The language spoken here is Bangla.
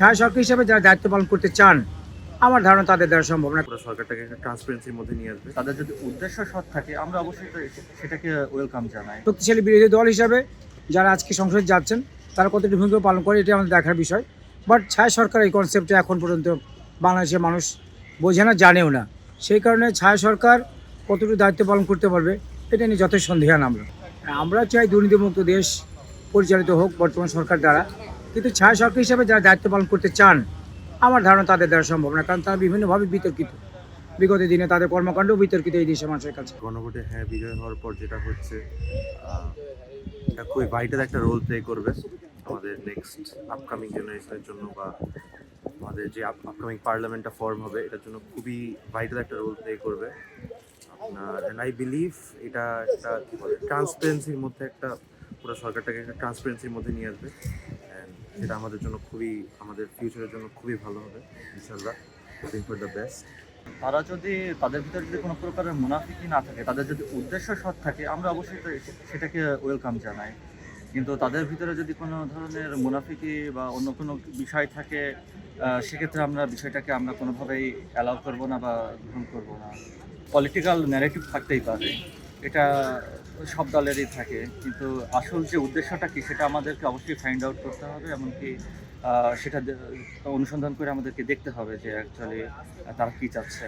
সরকার হিসেবে যারা দায়িত্ব পালন করতে চান, আমার ধারণা তাদের দ্বারা সম্ভব না। পুরো সরকারটাকে একটা ট্রান্সপারেন্সির মধ্যে নিয়ে আসবে। তাদের যদি উদ্দেশ্য সৎ থাকে আমরা অবশ্যই সেটাকে ওয়েলকাম জানাই। শক্তিশালী বিরোধী দল হিসাবে যারা আজকে সংসদে যাচ্ছেন তারা কতটি ভূমিকা পালন করে এটি আমাদের দেখার বিষয়। বাট ছায়া সরকার এই কনসেপ্টে এখন পর্যন্ত বাংলাদেশের মানুষ বোঝে না, জানেও না। সেই কারণে ছায়া সরকার কতটুকু দায়িত্ব পালন করতে পারবে এটা নিয়ে যথেষ্ট সন্দেহান আমরা চাই দুর্নীতিমুক্ত দেশ পরিচালিত হোক বর্তমান সরকার দ্বারা, কিন্তু ছায়া সরকার হিসাবে যারা দায়িত্ব পালন করতে চান, আমার ধারণা তাদের দ্বারা সম্ভব না, কারণ তারা বিভিন্নভাবে বিতর্কিত। বিগত দিনে তাদের কর্মকাণ্ডও বিতর্কিত এই দেশের মানুষের কাছে। গণভোটে হ্যাঁ বিজয় হওয়ার পর যেটা হচ্ছে, এটা খুবই ভাইটাল একটা রোল প্লে করবে আমাদের নেক্সট আপকামিং জেনারেশনের জন্য, বা আমাদের যে আপকামিং পার্লামেন্টটা ফর্ম হবে এটার জন্য খুবই ভাইটাল একটা রোল প্লে করবে আপনার। অ্যান্ড আই বিলিভ এটা একটা কী বলে ট্রান্সপারেন্সির মধ্যে একটা পুরো সরকারটাকে একটা ট্রান্সপারেন্সির মধ্যে নিয়ে আসবে। অ্যান্ড সেটা আমাদের জন্য খুবই, আমাদের ফিউচারের জন্য খুবই ভালো হবে ইনশাল্লাহ। Hoping for the best. তারা যদি তাদের ভিতরে যদি কোনো প্রকারের মুনাফিকি না থাকে, তাদের যদি উদ্দেশ্য সৎ থাকে আমরা অবশ্যই সেটাকে ওয়েলকাম জানাই। কিন্তু তাদের ভিতরে যদি কোনো ধরনের মুনাফিকি বা অন্য কোনো বিষয় থাকে, সেক্ষেত্রে আমরা বিষয়টাকে আমরা কোনোভাবেই অ্যালাউ করবো না বা গ্রহণ করবো না। পলিটিক্যাল ন্যারেটিভ থাকতেই পারে, এটা সব দলেরই থাকে, কিন্তু আসল যে উদ্দেশ্যটা কি সেটা আমাদেরকে অবশ্যই ফাইন্ড আউট করতে হবে। এমনকি সেটা অনুসন্ধান করে আমাদেরকে দেখতে হবে যে অ্যাকচুয়ালি তারা কী চাচ্ছে।